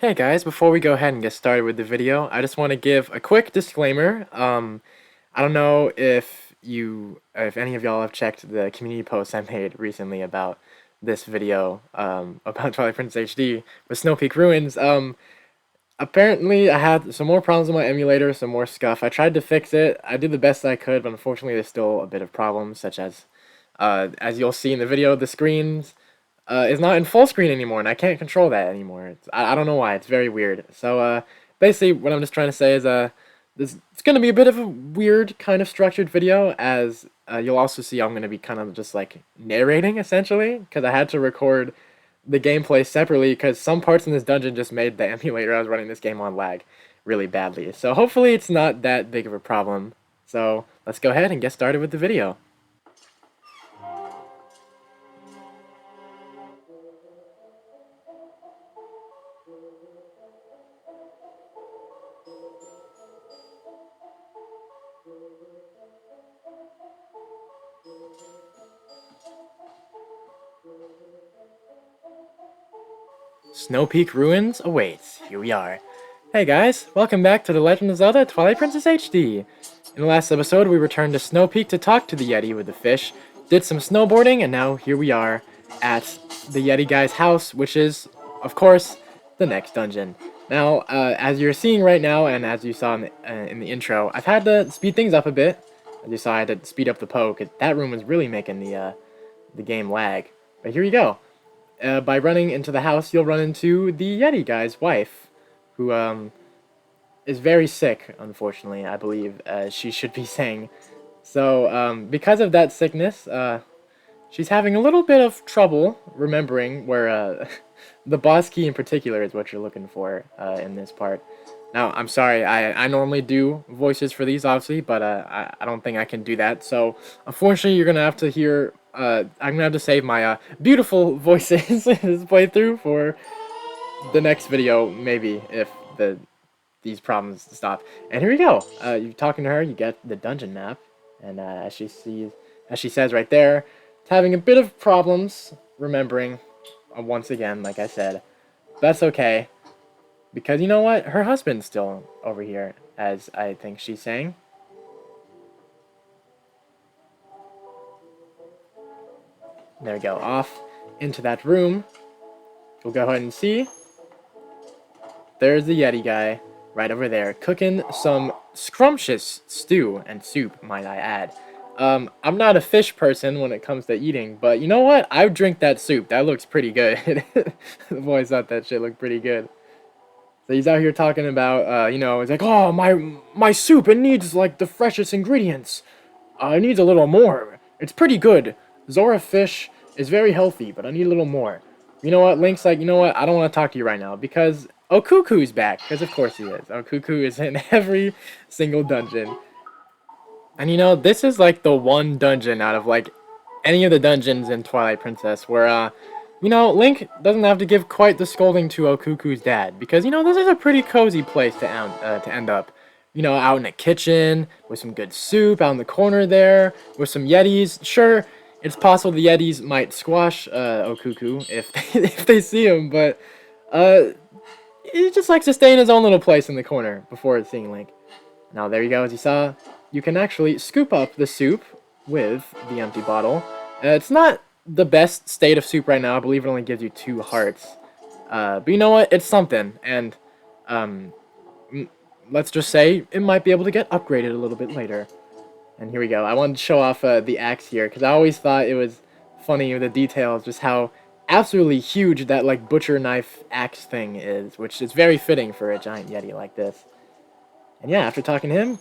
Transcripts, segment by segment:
Hey guys, before we go ahead and get started with the video, I just want to give a quick disclaimer. I don't know if any of y'all have checked the community posts I made recently about this video, about Twilight Princess HD with Snowpeak Ruins. Apparently I had some more problems with my emulator, some more scuff. I tried to fix it. I did the best I could, but unfortunately there's still a bit of problems, such as you'll see in the video, the screens is not in full screen anymore, and I can't control that anymore. I don't know why. It's very weird. So basically, what I'm just trying to say is it's going to be a bit of a weird kind of structured video, as you'll also see I'm going to be kind of just like narrating essentially, because I had to record the gameplay separately because some parts in this dungeon just made the emulator I was running this game on lag really badly. So hopefully it's not that big of a problem. So let's go ahead and get started with the video. Snowpeak Ruins awaits. Here we are. Hey guys, welcome back to The Legend of Zelda Twilight Princess HD. In the last episode, we returned to Snowpeak to talk to the Yeti with the fish, did some snowboarding, and now here we are at the Yeti guy's house, which is, of course, the next dungeon. Now, as you're seeing right now, and as you saw in the intro, I've had to speed things up a bit. As you saw, I had to speed up the poke. That room was really making the game lag. But here you go. By running into the house, you'll run into the Yeti guy's wife, who is very sick, unfortunately, I believe she should be saying. So, because of that sickness, she's having a little bit of trouble remembering where the boss key in particular is what you're looking for in this part. Now, I'm sorry, I normally do voices for these, obviously, but I don't think I can do that. So, unfortunately, you're going to have to hear... I'm going to have to save my beautiful voices in this playthrough for the next video, maybe, if these problems stop. And here we go. You're talking to her, you get the dungeon map, and as she says right there, it's having a bit of problems remembering, once again, like I said. That's okay. Because you know what? Her husband's still over here, as I think she's saying. There we go. Off into that room. We'll go ahead and see. There's the Yeti guy right over there, cooking some scrumptious stew and soup, might I add. I'm not a fish person when it comes to eating, but you know what? I would drink that soup. That looks pretty good. The boys thought that shit looked pretty good. So he's out here talking about, it's like, oh, my soup, it needs, like, the freshest ingredients. It needs a little more. It's pretty good. Zora fish is very healthy, but I need a little more. You know what? Link's like, you know what? I don't want to talk to you right now, because Okuku's back. Because of course he is. Okuku is in every single dungeon. And you know, this is, like, the one dungeon out of, like, any of the dungeons in Twilight Princess where, you know, Link doesn't have to give quite the scolding to Okuku's dad, because, you know, this is a pretty cozy place to end up. You know, out in a kitchen, with some good soup, out in the corner there, with some Yetis. Sure, it's possible the Yetis might squash Okuku if they see him, but he just likes to stay in his own little place in the corner before seeing Link. Now, there you go, as you saw, you can actually scoop up the soup with the empty bottle. It's not the best state of soup right now. I believe it only gives you 2 hearts. But you know what? It's something. And let's just say it might be able to get upgraded a little bit later. And here we go. I wanted to show off the axe here, because I always thought it was funny with the details, just how absolutely huge that, like, butcher knife axe thing is, which is very fitting for a giant Yeti like this. And yeah, after talking to him,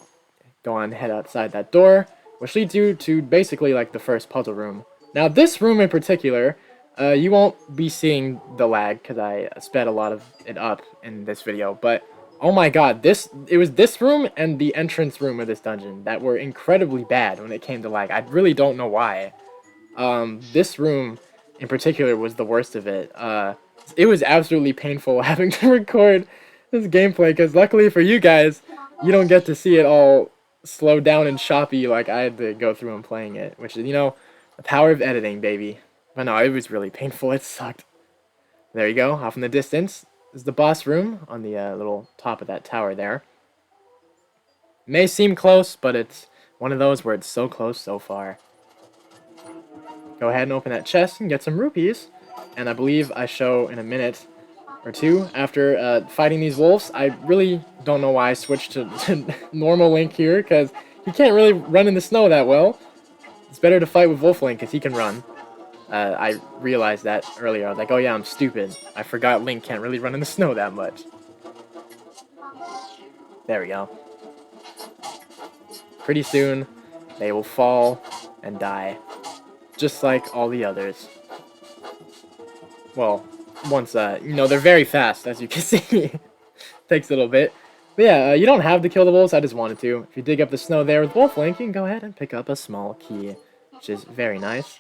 go on, head outside that door, which leads you to basically, like, the first puzzle room. Now, this room in particular, you won't be seeing the lag, because I sped a lot of it up in this video, but oh my god, it was this room and the entrance room of this dungeon that were incredibly bad when it came to lag. I really don't know why. This room in particular was the worst of it. It was absolutely painful having to record this gameplay, because luckily for you guys, you don't get to see it all slowed down and choppy like I had to go through and playing it, which is, you know, the power of editing, baby. But no, it was really painful. It sucked. There you go, off in the distance. is the boss room on the little top of that tower there. May seem close, but it's one of those where it's so close so far. Go ahead and open that chest and get some rupees. And I believe I show in a minute or two after fighting these wolves. I really don't know why I switched to normal Link here, because he can't really run in the snow that well. It's better to fight with Wolf Link, because he can run. I realized that earlier. I was like, oh yeah, I'm stupid. I forgot Link can't really run in the snow that much. There we go. Pretty soon, they will fall and die. Just like all the others. Well, once, they're very fast, as you can see. Takes a little bit. But yeah, you don't have to kill the wolves, I just wanted to. If you dig up the snow there with Wolf Link, you can go ahead and pick up a small key, which is very nice.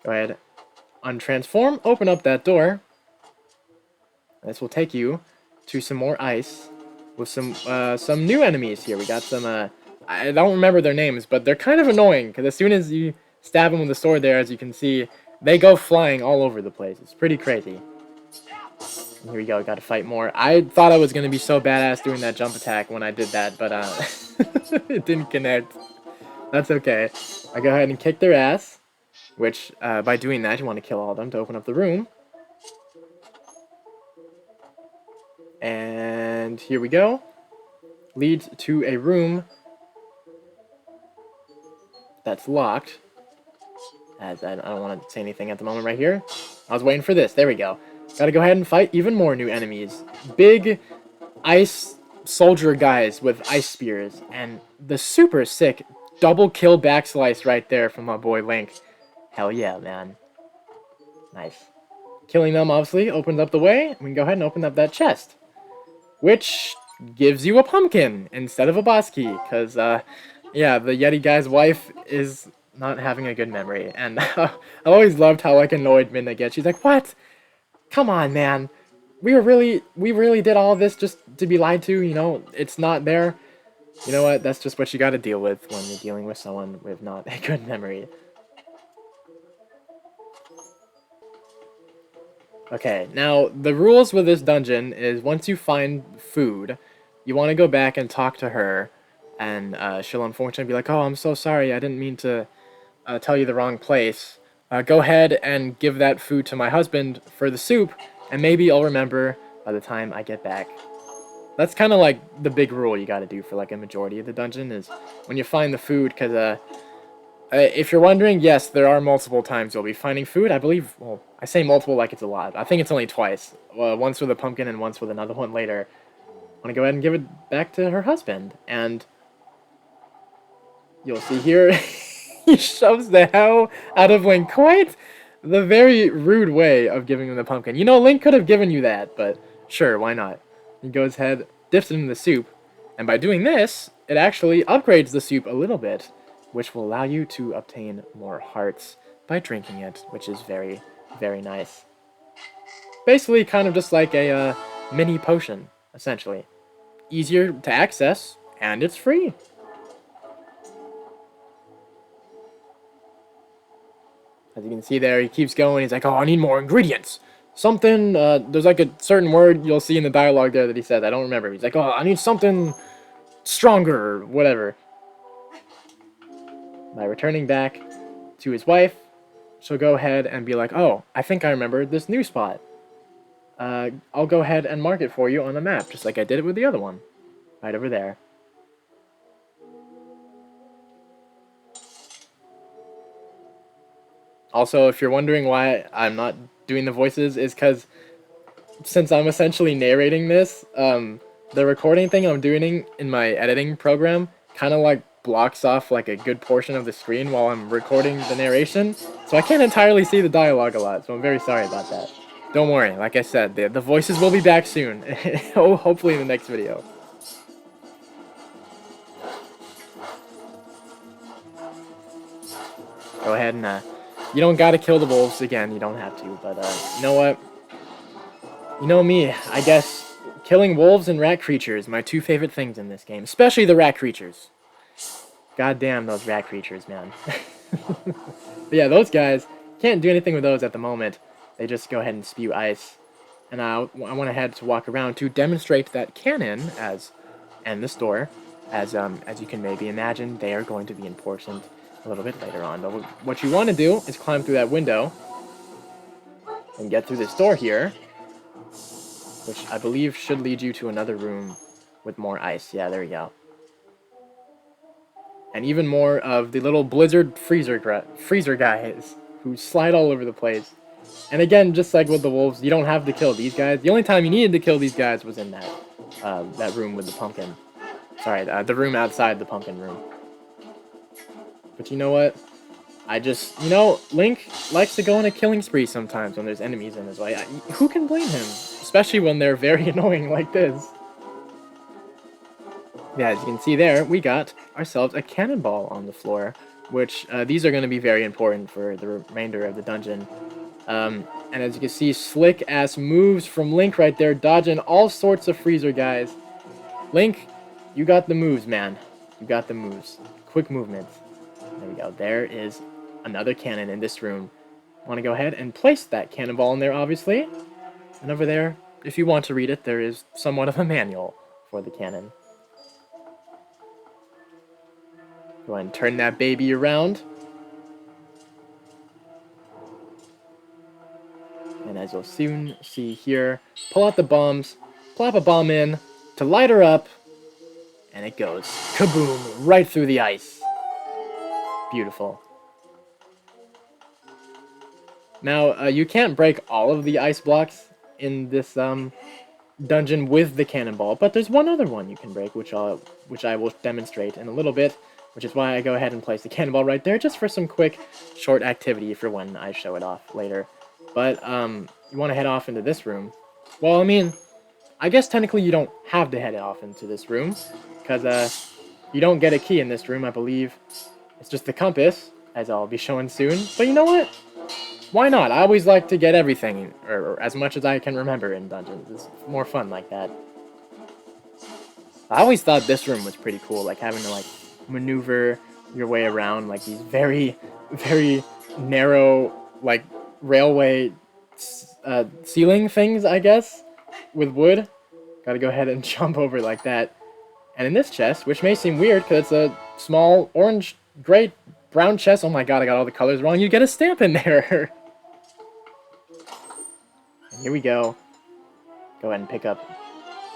Go ahead, untransform, open up that door. This will take you to some more ice with some new enemies here. We got some, I don't remember their names, but they're kind of annoying, because as soon as you stab them with the sword there, as you can see, they go flying all over the place. It's pretty crazy. And here we go, gotta fight more. I thought I was gonna be so badass doing that jump attack when I did that, but it didn't connect. That's okay. I go ahead and kick their ass, which by doing that, you want to kill all of them to open up the room. And here we go. Leads to a room that's locked. As I don't want to say anything at the moment right here. I was waiting for this. There we go. Gotta go ahead and fight even more new enemies. Big ice soldier guys with ice spears. And the super sick double kill backslice right there from my boy Link. Hell yeah, man. Nice. Killing them, obviously, opens up the way. We can go ahead and open up that chest. Which gives you a pumpkin instead of a boss key. Because, yeah, the Yeti guy's wife is not having a good memory. And I always loved how, like, annoyed Midna gets. She's like, what? Come on, man. We really did all of this just to be lied to, you know? It's not there. You know what? That's just what you gotta deal with when you're dealing with someone with not a good memory. Okay, now, the rules with this dungeon is once you find food, you want to go back and talk to her, and she'll unfortunately be like, oh, I'm so sorry, I didn't mean to tell you the wrong place. Go ahead and give that food to my husband for the soup, and maybe I'll remember by the time I get back. That's kind of like the big rule you gotta do for like a majority of the dungeon, is when you find the food, because if you're wondering, yes, there are multiple times you'll be finding food. I believe, well, I say multiple like it's a lot. I think it's only twice. Once with a pumpkin and once with another one later. I want to go ahead and give it back to her husband. And you'll see here, he shoves the hell out of Link. Quite the very rude way of giving him the pumpkin. You know, Link could have given you that, but sure, why not? He goes ahead, dips it in the soup. And by doing this, it actually upgrades the soup a little bit, which will allow you to obtain more hearts by drinking it, which is very, very nice. Basically, kind of just like a mini potion, essentially. Easier to access, and it's free. As you can see there, he keeps going. He's like, oh, I need more ingredients. Something, there's like a certain word you'll see in the dialogue there that he said. I don't remember. He's like, oh, I need something stronger, or whatever. By returning back to his wife, she'll go ahead and be like, oh, I think I remember this new spot. I'll go ahead and mark it for you on the map, just like I did it with the other one. Right over there. Also, if you're wondering why I'm not doing the voices, is because since I'm essentially narrating this, the recording thing I'm doing in my editing program kind of like blocks off like a good portion of the screen while I'm recording the narration, so I can't entirely see the dialogue a lot, so I'm very sorry about that. Don't worry, like I said, the voices will be back soon, hopefully in the next video. Go ahead and, you don't gotta kill the wolves again, you don't have to, but, you know what? You know me, I guess killing wolves and rat creatures, my two favorite things in this game, especially the rat creatures. God damn those rat creatures, man. But yeah, those guys, can't do anything with those at the moment. They just go ahead and spew ice. And I went ahead to walk around to demonstrate that cannon and this door, as you can maybe imagine, they are going to be important a little bit later on. But what you want to do is climb through that window and get through this door here, which I believe should lead you to another room with more ice. Yeah, there you go. And even more of the little blizzard freezer guys who slide all over the place. And again, just like with the wolves, you don't have to kill these guys. The only time you needed to kill these guys was in that room with the pumpkin. Sorry, the room outside the pumpkin room. But you know what? Link likes to go on a killing spree sometimes when there's enemies in his way. Who can blame him? Especially when they're very annoying like this. Yeah, as you can see there, we got ourselves a cannonball on the floor, which these are going to be very important for the remainder of the dungeon. And as you can see, slick-ass moves from Link right there, dodging all sorts of freezer guys. Link, you got the moves, man. You got the moves. Quick movements. There we go. There is another cannon in this room. Want to go ahead and place that cannonball in there, obviously. And over there, if you want to read it, there is somewhat of a manual for the cannon. Go ahead and turn that baby around. And as you'll soon see here, pull out the bombs, plop a bomb in to light her up, and it goes kaboom right through the ice. Beautiful. Now, you can't break all of the ice blocks in this dungeon with the cannonball, but there's one other one you can break, which I will demonstrate in a little bit, which is why I go ahead and place the cannonball right there, just for some quick, short activity for when I show it off later. But you want to head off into this room. Well, I mean, I guess technically you don't have to head off into this room, because you don't get a key in this room, I believe. It's just the compass, as I'll be showing soon. But you know what? Why not? I always like to get everything, or as much as I can remember in dungeons. It's more fun like that. I always thought this room was pretty cool, like having to like maneuver your way around like these very, very narrow like railway ceiling things, I guess, with wood. Gotta go ahead and jump over like that. And in this chest, which may seem weird because it's a small orange, gray, brown chest. Oh my god, I got all the colors wrong. You get a stamp in there. And here we go. Go ahead and pick up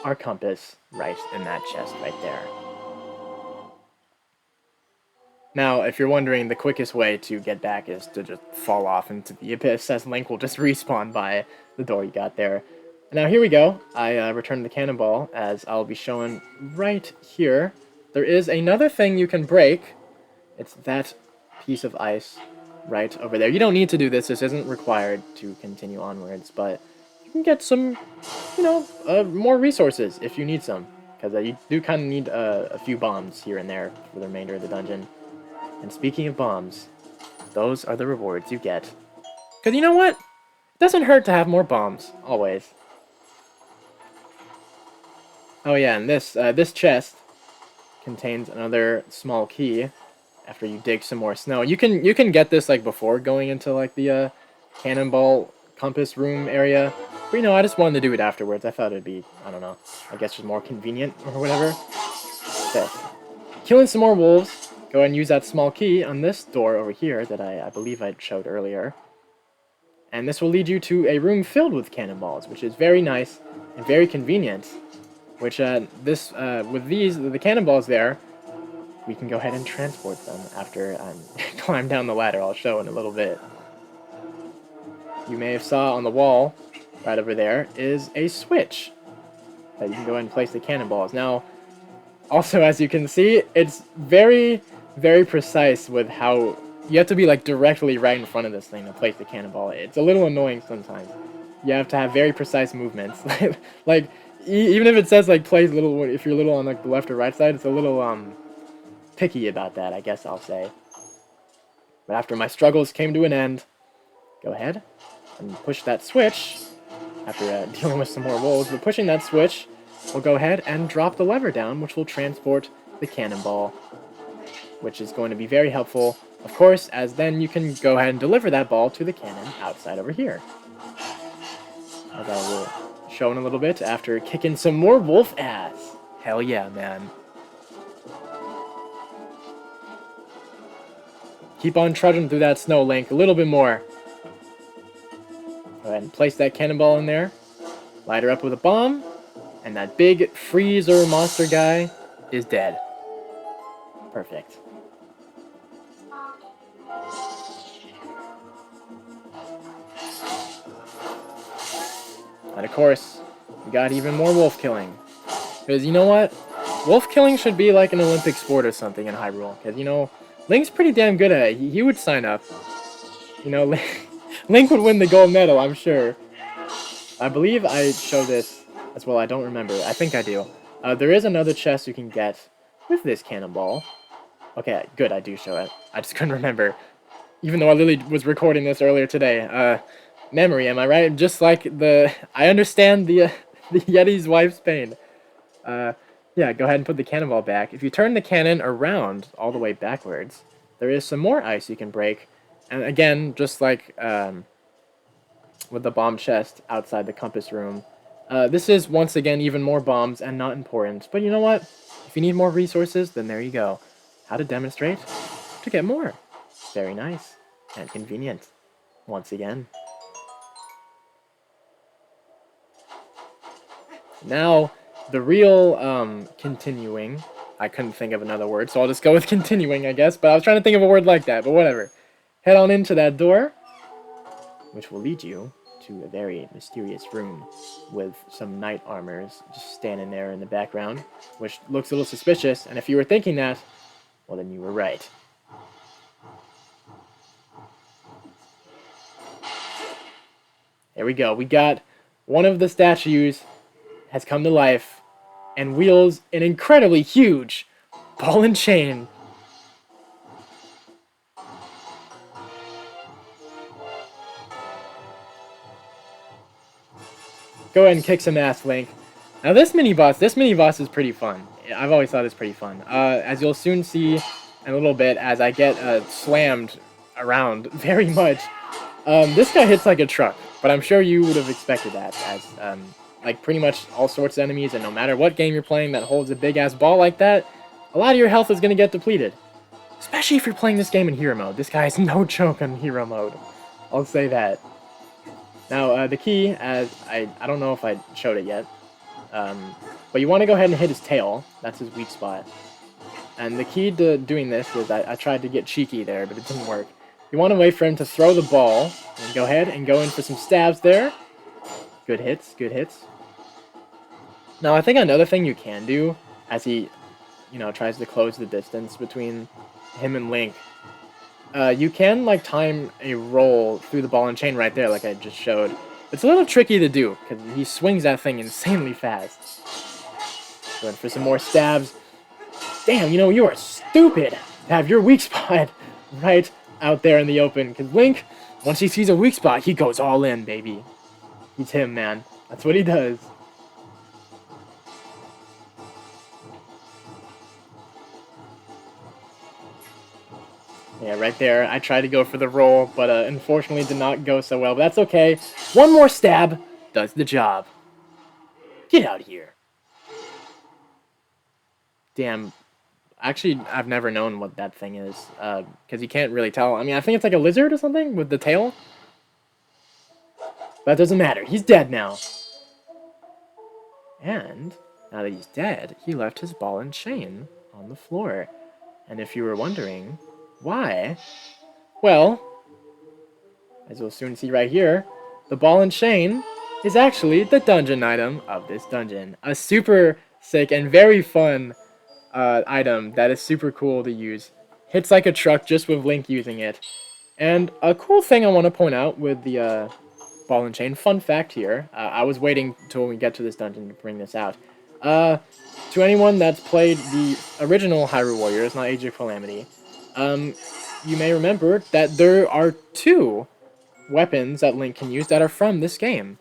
our compass right in that chest right there. Now, if you're wondering, the quickest way to get back is to just fall off into the abyss, as Link will just respawn by the door you got there. Now here we go. I returned the cannonball, as I'll be showing right here. There is another thing you can break. It's that piece of ice right over there. You don't need to do this. This isn't required to continue onwards, but you can get some, more resources if you need some. Because you do kind of need a few bombs here and there for the remainder of the dungeon. And speaking of bombs, those are the rewards you get. Because you know what? It doesn't hurt to have more bombs, always. Oh yeah, and this chest contains another small key after you dig some more snow. You can get this like before going into like the cannonball compass room area. But I just wanted to do it afterwards. I thought it'd be, I don't know, I guess just more convenient or whatever. Okay. Killing some more wolves. Go ahead and use that small key on this door over here that I believe I showed earlier. And this will lead you to a room filled with cannonballs, which is very nice and very convenient. Which, with the cannonballs there, we can go ahead and transport them after I climb down the ladder. I'll show in a little bit. You may have saw on the wall, right over there, is a switch that you can go ahead and place the cannonballs. Now, also, as you can see, it's very, very precise with how you have to be like directly right in front of this thing to place the cannonball. It's a little annoying sometimes. You have to have very precise movements. Like, even if it says like place little, if you're a little on like the left or right side, it's a little picky about that, I guess I'll say. But after my struggles came to an end, go ahead and push that switch. After dealing with some more wolves, but pushing that switch, we'll go ahead and drop the lever down, which will transport the cannonball, which is going to be very helpful, of course, as then you can go ahead and deliver that ball to the cannon outside over here. As I will showing a little bit after kicking some more wolf ass. Hell yeah, man. Keep on trudging through that snow, Link. A little bit more. Go ahead and place that cannonball in there. Light her up with a bomb. And that big freezer monster guy is dead. Perfect. And of course, we got even more wolf killing. Because you know what? Wolf killing should be like an Olympic sport or something in Hyrule. Because, you know, Link's pretty damn good at it. He would sign up. You know, Link would win the gold medal, I'm sure. I believe I show this as well. I don't remember. I think I do. There is another chest you can get with this cannonball. Okay, good. I do show it. I just couldn't remember. Even though I literally was recording this earlier today. Memory, am I right? Just like the... I understand the Yeti's wife's pain. Yeah, go ahead and put the cannonball back. If you turn the cannon around all the way backwards, there is some more ice you can break. And again, just like with the bomb chest outside the compass room, this is, once again, even more bombs and not important. But you know what? If you need more resources, then there you go. How to demonstrate to get more. Very nice and convenient. Once again. Now, the real continuing. I couldn't think of another word, so I'll just go with continuing, I guess. But I was trying to think of a word like that, but whatever. Head on into that door, which will lead you to a very mysterious room with some knight armors just standing there in the background, which looks a little suspicious. And if you were thinking that, well, then you were right. There we go. We got one of the statues has come to life and wields an incredibly huge ball and chain. Go ahead and kick some ass, Link. Now this mini boss is pretty fun. I've always thought it's pretty fun. As you'll soon see in a little bit, as I get slammed around very much. This guy hits like a truck, but I'm sure you would have expected that, as like pretty much all sorts of enemies, and no matter what game you're playing that holds a big-ass ball like that, a lot of your health is going to get depleted. Especially if you're playing this game in hero mode. This guy is no joke on hero mode. I'll say that. Now, the key, as I don't know if I showed it yet, but you want to go ahead and hit his tail. That's his weak spot. And the key to doing this is I tried to get cheeky there, but it didn't work. You want to wait for him to throw the ball, and go ahead and go in for some stabs there. Good hits, good hits. Now, I think another thing you can do, as he, you know, tries to close the distance between him and Link, you can, like, time a roll through the ball and chain right there, like I just showed. It's a little tricky to do, because he swings that thing insanely fast. Going for some more stabs. Damn, you know, you are stupid to have your weak spot right out there in the open, because Link, once he sees a weak spot, he goes all in, baby. He's him, man. That's what he does. Yeah, right there. I tried to go for the roll, but unfortunately did not go so well. But that's okay. One more stab does the job. Get out of here. Damn. Actually, I've never known what that thing is, because you can't really tell. I mean, I think it's like a lizard or something with the tail. But it doesn't matter. He's dead now. And now that he's dead, he left his ball and chain on the floor. And if you were wondering why, well, as you'll soon see right here, the ball and chain is actually the dungeon item of this dungeon. A super sick and very fun item that is super cool to use. Hits like a truck just with Link using it. And a cool thing I want to point out with the ball and chain, fun fact here, I was waiting till we get to this dungeon to bring this out. To anyone that's played the original Hyrule Warriors, not Age of Calamity, you may remember that there are two weapons that Link can use that are from this game,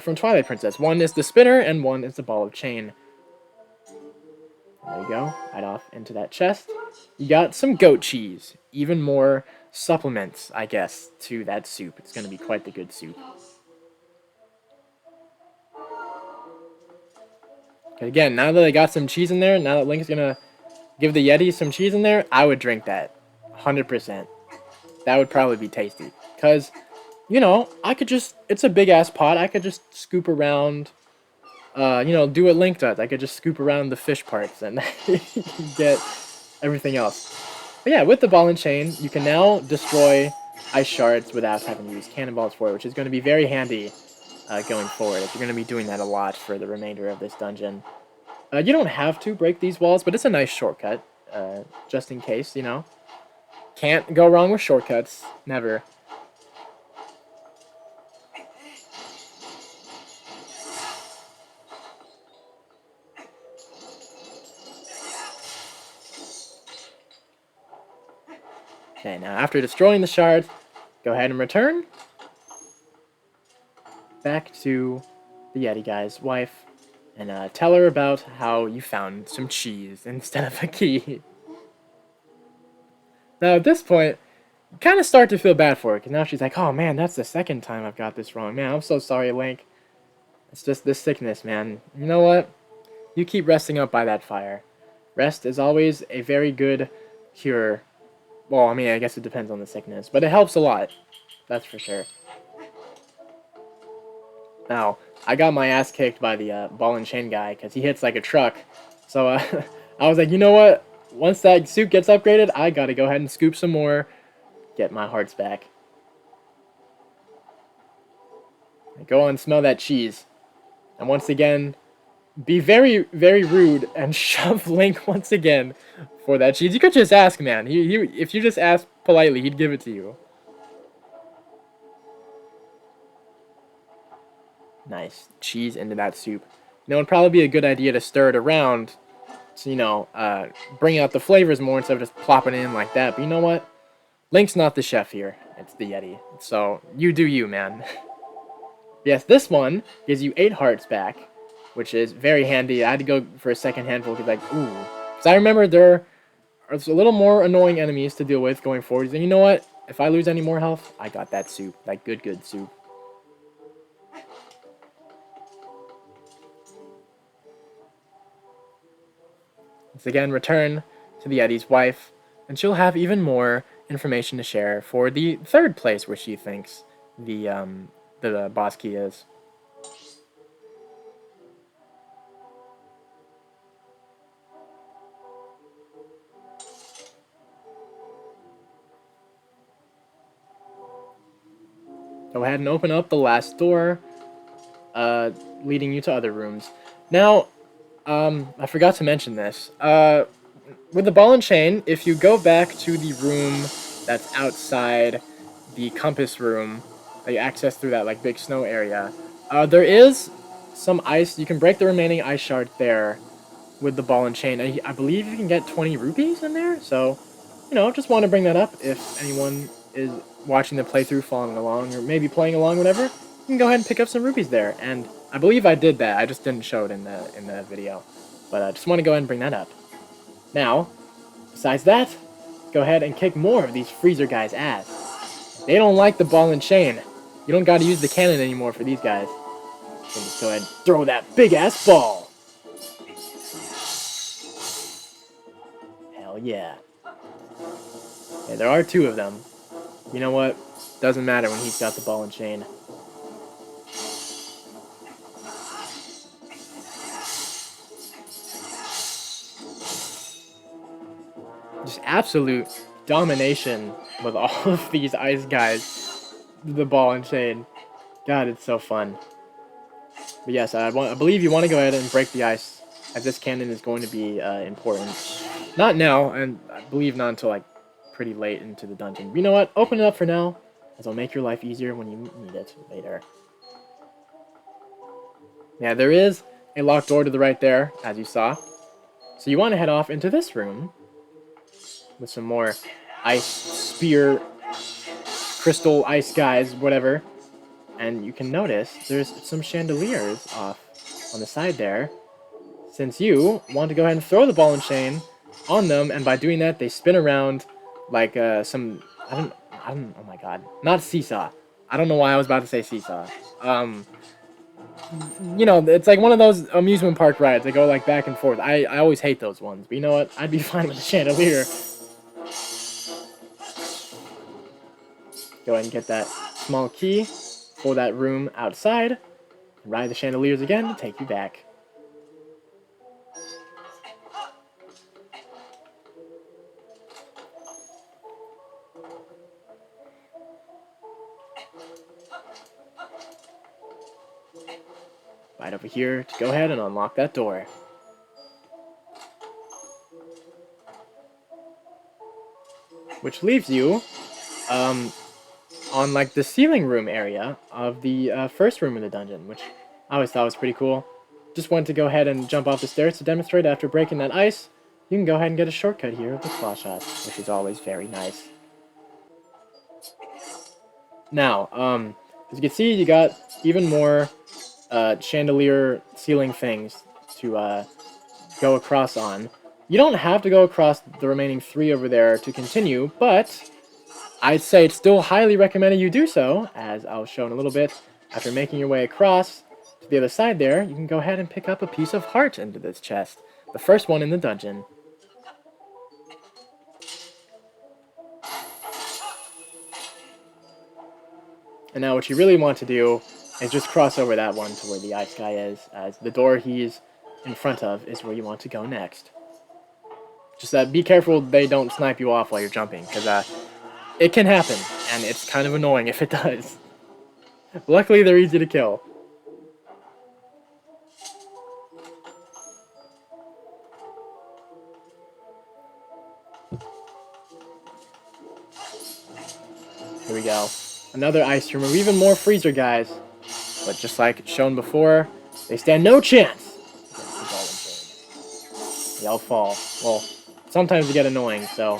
from Twilight Princess. One is the spinner, and one is the ball of chain. There you go, right off into that chest. You got some goat cheese, even more supplements, I guess, to that soup. It's going to be quite the good soup. Again, now that I got some cheese in there, now that Link's gonna give the Yeti some cheese in there, I would drink that. 100%. That would probably be tasty. Because, you know, I could just, it's a big ass pot, I could just scoop around, you know, do what Link does. I could just scoop around the fish parts and get everything else. But yeah, with the ball and chain, you can now destroy ice shards without having to use cannonballs for it, which is going to be very handy going forward, if you're going to be doing that a lot for the remainder of this dungeon. You don't have to break these walls, but it's a nice shortcut, just in case, you know. Can't go wrong with shortcuts, never. Okay, now after destroying the shards, go ahead and return back to the Yeti guy's wife and tell her about how you found some cheese instead of a key. Now at this point, you kind of start to feel bad for her, because now she's like, oh man, that's the second time I've got this wrong. Man, I'm so sorry, Link. It's just this sickness, man. You know what? You keep resting up by that fire. Rest is always a very good cure. Well, I mean, I guess it depends on the sickness, but it helps a lot. That's for sure. Now, I got my ass kicked by the ball and chain guy, because he hits like a truck. So, I was like, you know what? Once that soup gets upgraded, I gotta go ahead and scoop some more, get my hearts back. Go on, smell that cheese. And once again, be very, very rude and shove Link once again for that cheese. You could just ask, man. If you just ask politely, he'd give it to you. Nice. Cheese into that soup. You know, it'd probably be a good idea to stir it around to, you know, bring out the flavors more instead of just plopping it in like that. But you know what? Link's not the chef here. It's the Yeti. So, you do you, man. Yes, this one gives you 8 hearts back, which is very handy. I had to go for a second handful because, like, ooh. Because I remember there are a little more annoying enemies to deal with going forward. And you know what? If I lose any more health, I got that soup. That good soup. Once again, return to the Yeti's wife, and she'll have even more information to share for the third place where she thinks the boss key is. Go ahead and open up the last door, leading you to other rooms. Now, I forgot to mention this. With the ball and chain, if you go back to the room that's outside the compass room that you access through that like big snow area, there is some ice. You can break the remaining ice shard there with the ball and chain. I believe you can get 20 rupees in there. So, you know, just want to bring that up if anyone is watching the playthrough, following along, or maybe playing along, whatever. You can go ahead and pick up some rupees there. And I believe I did that. I just didn't show it in the video. But I just want to go ahead and bring that up. Now, besides that, go ahead and kick more of these freezer guys' ass. They don't like the ball and chain. You don't got to use the cannon anymore for these guys. So just go ahead and throw that big ass ball. Hell yeah. Yeah, there are 2 of them. You know what? Doesn't matter when he's got the ball and chain. Just absolute domination with all of these ice guys. The ball and chain. God, it's so fun. But yes, I believe you want to go ahead and break the ice, as this cannon is going to be important. Not now, and I believe not until like pretty late into the dungeon. But you know what? Open it up for now, as it'll make your life easier when you need it later. Yeah, there is a locked door to the right there, as you saw. So you want to head off into this room with some more ice spear, crystal ice guys, whatever. And you can notice there's some chandeliers off on the side there, since you want to go ahead and throw the ball and chain on them, and by doing that, they spin around like some, I don't, oh my god, not seesaw. I don't know why I was about to say seesaw. you know, it's like one of those amusement park rides that go like back and forth. I always hate those ones, but you know what? I'd be fine with the chandelier. Go ahead and get that small key for that room outside. Ride the chandeliers again to take you back. Right over here to go ahead and unlock that door. Which leaves you on like the ceiling room area of the first room of the dungeon, which I always thought was pretty cool. Just wanted to go ahead and jump off the stairs to demonstrate after breaking that ice. You can go ahead and get a shortcut here with the claw shot, which is always very nice. Now, as you can see, you got even more chandelier ceiling things to go across on. You don't have to go across the remaining 3 over there to continue, but I'd say it's still highly recommended you do so, as I'll show in a little bit. After making your way across to the other side there, you can go ahead and pick up a piece of heart into this chest. The first one in the dungeon. And now what you really want to do is just cross over that one to where the ice guy is, as the door he's in front of is where you want to go next. Just be careful they don't snipe you off while you're jumping, because it can happen, and it's kind of annoying if it does. Luckily, they're easy to kill. Here we go. Another ice room, even more freezer guys. But just like shown before, they stand no chance against the ball and chain. They all fall. Well, sometimes they get annoying, so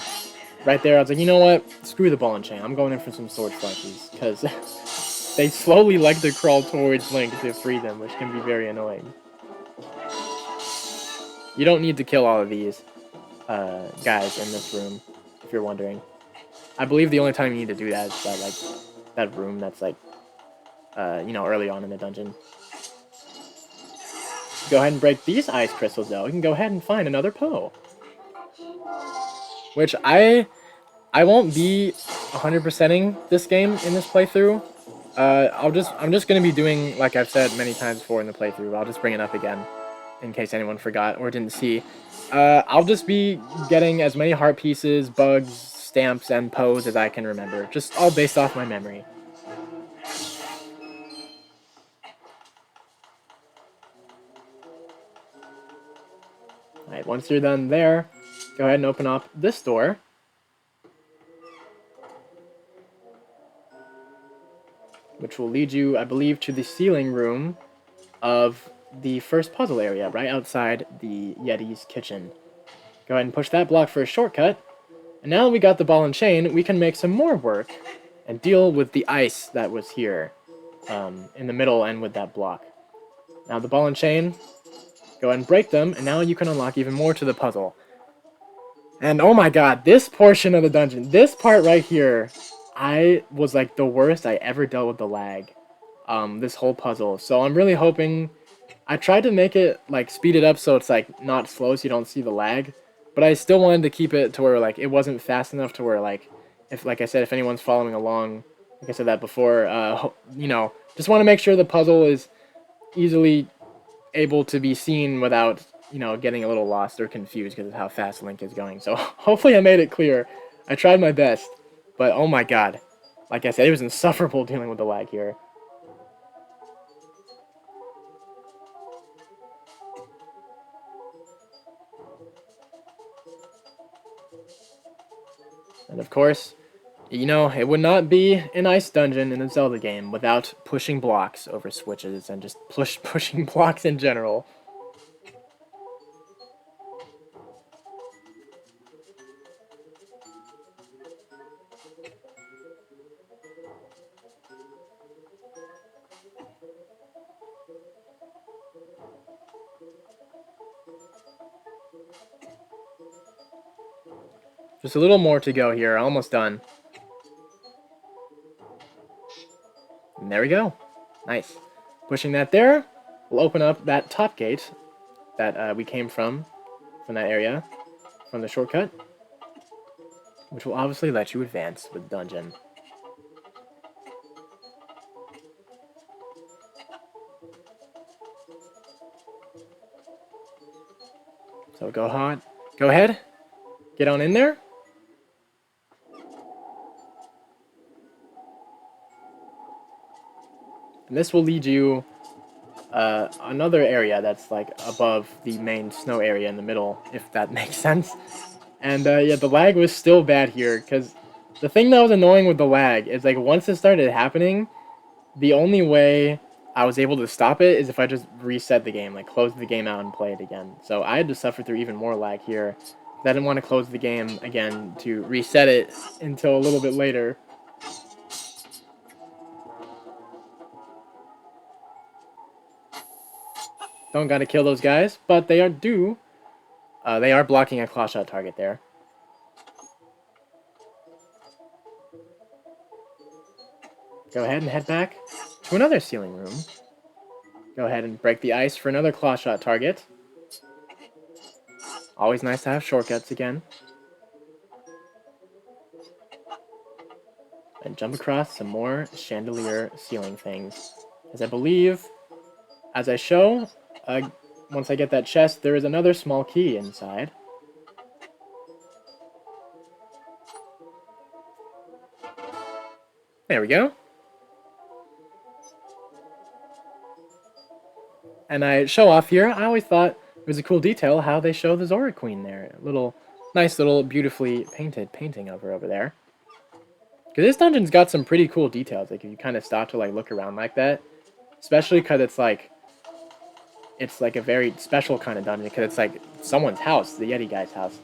right there I was like, you know what? Screw the ball and chain. I'm going in for some sword slashes, because they slowly like to crawl towards Link to free them, which can be very annoying. You don't need to kill all of these guys in this room, if you're wondering. I believe the only time you need to do that is that, like, that room that's, like, you know, early on in the dungeon. Go ahead and break these ice crystals, though. You can go ahead and find another Poe. Which I won't be 100%ing this game in this playthrough. I'm just gonna be doing, like I've said many times before in the playthrough. I'll just bring it up again, in case anyone forgot or didn't see. I'll just be getting as many heart pieces, bugs, stamps, and Poes as I can remember. Just all based off my memory. Alright, once you're done there, go ahead and open up this door. Which will lead you, I believe, to the ceiling room of the first puzzle area, right outside the Yeti's kitchen. Go ahead and push that block for a shortcut. And now that we got the ball and chain, we can make some more work and deal with the ice that was here in the middle and with that block. Now the ball and chain, go ahead and break them, and now you can unlock even more to the puzzle. And oh my god, this portion of the dungeon, this part right here, I was like the worst I ever dealt with the lag. This whole puzzle. So I'm really hoping, I tried to make it like speed it up so it's like not slow so you don't see the lag. But I still wanted to keep it to where like it wasn't fast enough to where like, if like I said, if anyone's following along, like I said that before, you know, just want to make sure the puzzle is easily able to be seen without, you know, getting a little lost or confused because of how fast Link is going. So hopefully I made it clear. I tried my best, but oh my god. Like I said, it was insufferable dealing with the lag here. And of course, you know, it would not be an ice dungeon in a Zelda game without pushing blocks over switches and just pushing blocks in general. Just a little more to go here, almost done. And there we go. Nice. Pushing that there will open up that top gate that we came from that area, from the shortcut, which will obviously let you advance with the dungeon. So go ahead, get on in there. And this will lead you another area that's like above the main snow area in the middle, if that makes sense. And yeah, the lag was still bad here, because the thing that was annoying with the lag is like once it started happening, the only way I was able to stop it is if I just reset the game, like close the game out and play it again. So I had to suffer through even more lag here. I didn't want to close the game again to reset it until a little bit later. Don't gotta kill those guys, but they are they are blocking a claw shot target there. Go ahead and head back to another ceiling room. Go ahead and break the ice for another claw shot target. Always nice to have shortcuts again. And jump across some more chandelier ceiling things. As I believe, as I show, once I get that chest, there is another small key inside. There we go. And I show off here, I always thought it was a cool detail how they show the Zora Queen there. Nice little beautifully painted painting of her over there. Because this dungeon's got some pretty cool details, like if you kind of stop to like look around like that. Especially because it's like a very special kind of dungeon, because it's like someone's house, the Yeti guy's house.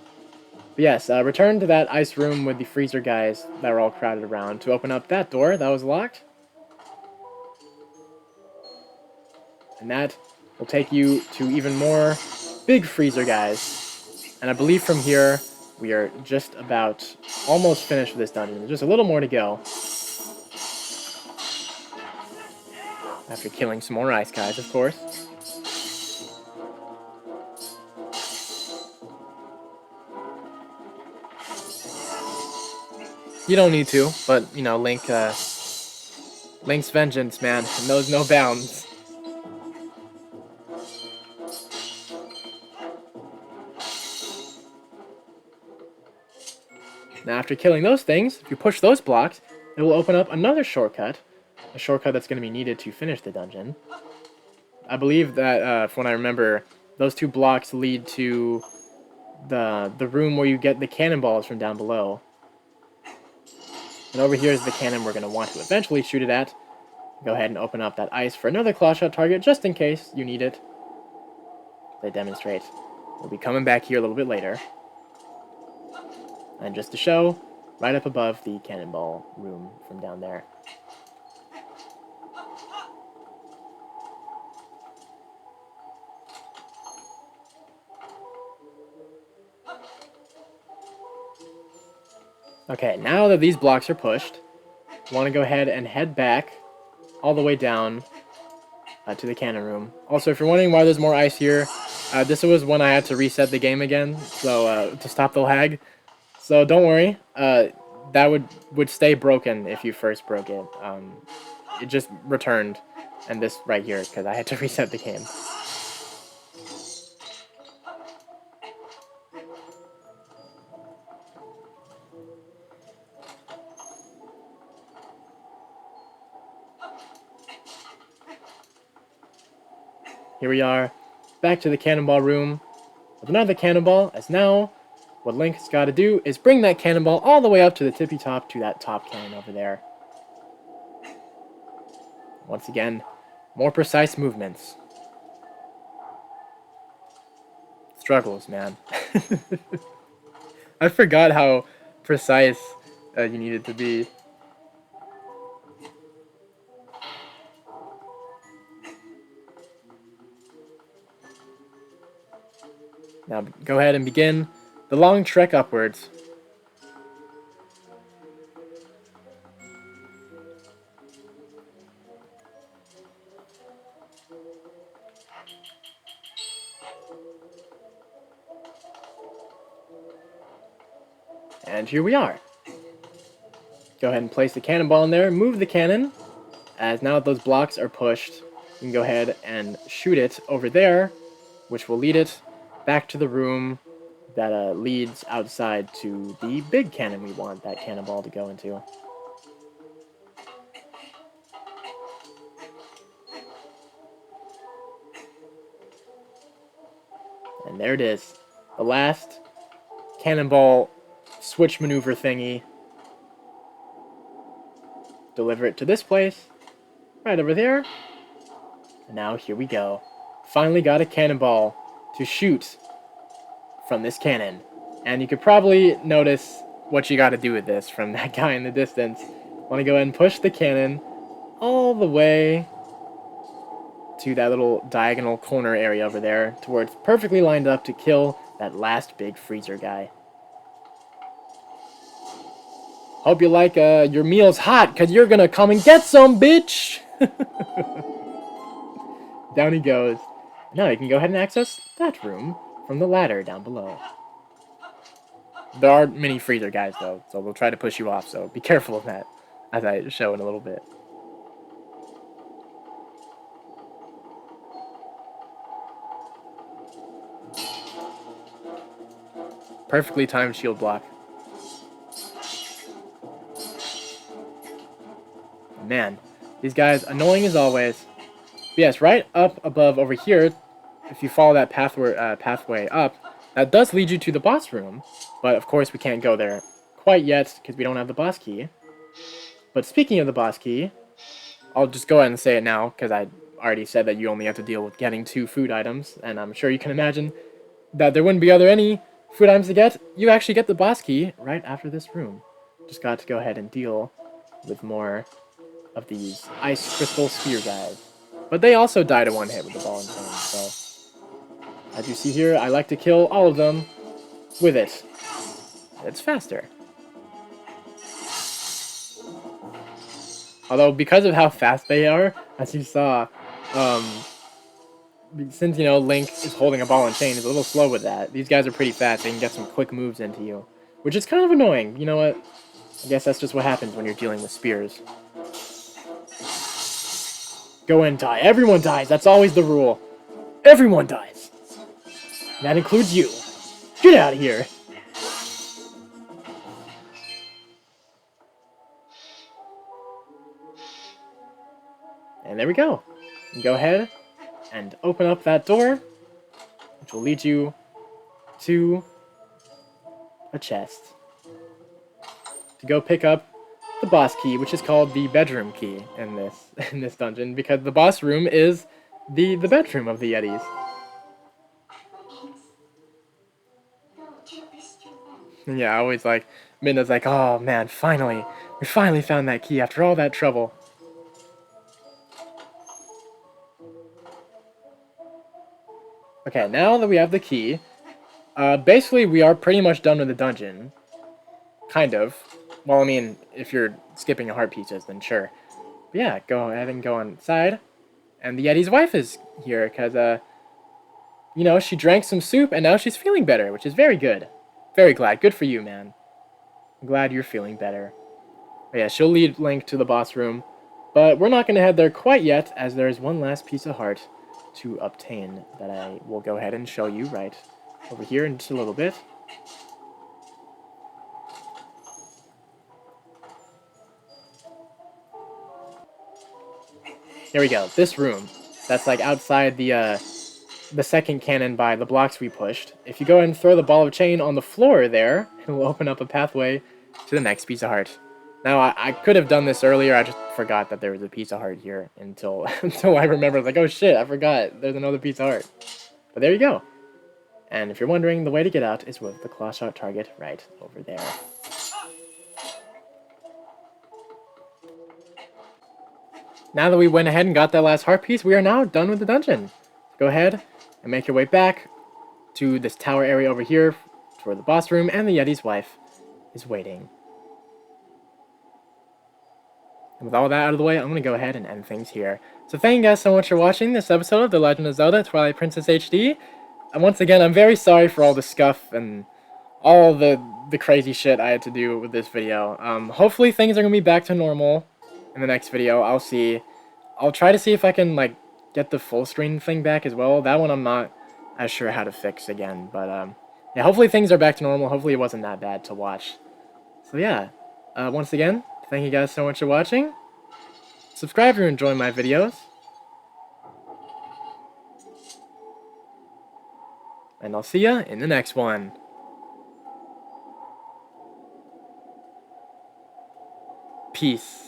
But yes, return to that ice room with the freezer guys that are all crowded around to open up that door that was locked. And that will take you to even more big freezer guys. And I believe from here, we are just about almost finished with this dungeon. There's just a little more to go. After killing some more ice guys, of course. You don't need to, but, you know, Link's vengeance, man, knows no bounds. Now, after killing those things, if you push those blocks, it will open up another shortcut. A shortcut that's going to be needed to finish the dungeon. I believe that, from what I remember, those two blocks lead to the room where you get the cannonballs from down below. And over here is the cannon we're going to want to eventually shoot it at. Go ahead and open up that ice for another claw shot target, just in case you need it. They demonstrate. We'll be coming back here a little bit later. And just to show, right up above the cannonball room from down there. Okay, now that these blocks are pushed, I want to go ahead and head back all the way down to the cannon room. Also, if you're wondering why there's more ice here, this was when I had to reset the game again, so to stop the lag. So don't worry, that would stay broken if you first broke it. It just returned, and this right here, because I had to reset the game. Here we are, back to the cannonball room with another cannonball, as now what Link's got to do is bring that cannonball all the way up to the tippy top to that top cannon over there. Once again, more precise movements. Struggles, man. I forgot how precise you needed to be. Now go ahead and begin the long trek upwards. And here we are. Go ahead and place the cannonball in there, move the cannon, as now that those blocks are pushed, you can go ahead and shoot it over there, which will lead it back to the room that leads outside to the big cannon we want that cannonball to go into. And there it is. The last cannonball switch maneuver thingy. Deliver it to this place. Right over there. And now here we go. Finally got a cannonball to shoot from this cannon. And you could probably notice what you got to do with this from that guy in the distance. Want to go ahead and push the cannon all the way to that little diagonal corner area over there, to where it's perfectly lined up to kill that last big freezer guy. Hope you like your meals hot, cause you're gonna come and get some, bitch! Down he goes. Now you can go ahead and access that room from the ladder down below. There are many freezer guys though, so they'll try to push you off, so be careful of that, as I show in a little bit. Perfectly timed shield block. Man, these guys, annoying as always. But yes, right up above over here, if you follow that pathway up, that does lead you to the boss room. But of course we can't go there quite yet, because we don't have the boss key. But speaking of the boss key, I'll just go ahead and say it now, because I already said that you only have to deal with getting 2 food items, and I'm sure you can imagine that there wouldn't be any food items to get. You actually get the boss key right after this room. Just got to go ahead and deal with more of these ice crystal sphere guys. But they also die to one hit with the ball and chain, so as you see here, I like to kill all of them with it. It's faster. Although, because of how fast they are, as you saw, since, you know, Link is holding a ball and chain, is a little slow with that. These guys are pretty fast, they can get some quick moves into you, which is kind of annoying. You know what? I guess that's just what happens when you're dealing with spears. Go and die. Everyone dies. That's always the rule. Everyone dies. That includes you. Get out of here. And there we go. And go ahead and open up that door, which will lead you to a chest to go pick up the boss key, which is called the bedroom key in this dungeon, because the boss room is the bedroom of the Yetis. And yeah, I always like Midna's like, oh man, finally, we finally found that key after all that trouble. Okay, now that we have the key, basically we are pretty much done with the dungeon. Kind of. Well, I mean, if you're skipping heart pieces, then sure. But yeah, go ahead and go inside. And the Yeti's wife is here, because, you know, she drank some soup, and now she's feeling better, which is very good. Very glad. Good for you, man. I'm glad you're feeling better. But yeah, she'll lead Link to the boss room, but we're not going to head there quite yet, as there is one last piece of heart to obtain that I will go ahead and show you right over here in just a little bit. Here we go, this room. That's like outside the second cannon by the blocks we pushed. If you go ahead and throw the ball of chain on the floor there, it will open up a pathway to the next piece of heart. Now, I could have done this earlier, I just forgot that there was a piece of heart here until I remembered, like, oh shit, I forgot, there's another piece of heart. But there you go. And if you're wondering, the way to get out is with the claw shot target right over there. Now that we went ahead and got that last heart piece, we are now done with the dungeon. Go ahead and make your way back to this tower area over here, to where the boss room and the Yeti's wife is waiting. And with all that out of the way, I'm going to go ahead and end things here. So thank you guys so much for watching this episode of The Legend of Zelda Twilight Princess HD. And once again, I'm very sorry for all the scuff and all the crazy shit I had to do with this video. Hopefully things are gonna be back to normal in the next video. I'll see. I'll try to see if I can like get the full screen thing back as well. That one I'm not as sure how to fix again, but yeah, hopefully things are back to normal. Hopefully it wasn't that bad to watch. So yeah, once again, thank you guys so much for watching. Subscribe if you're enjoying my videos. And I'll see ya in the next one. Peace.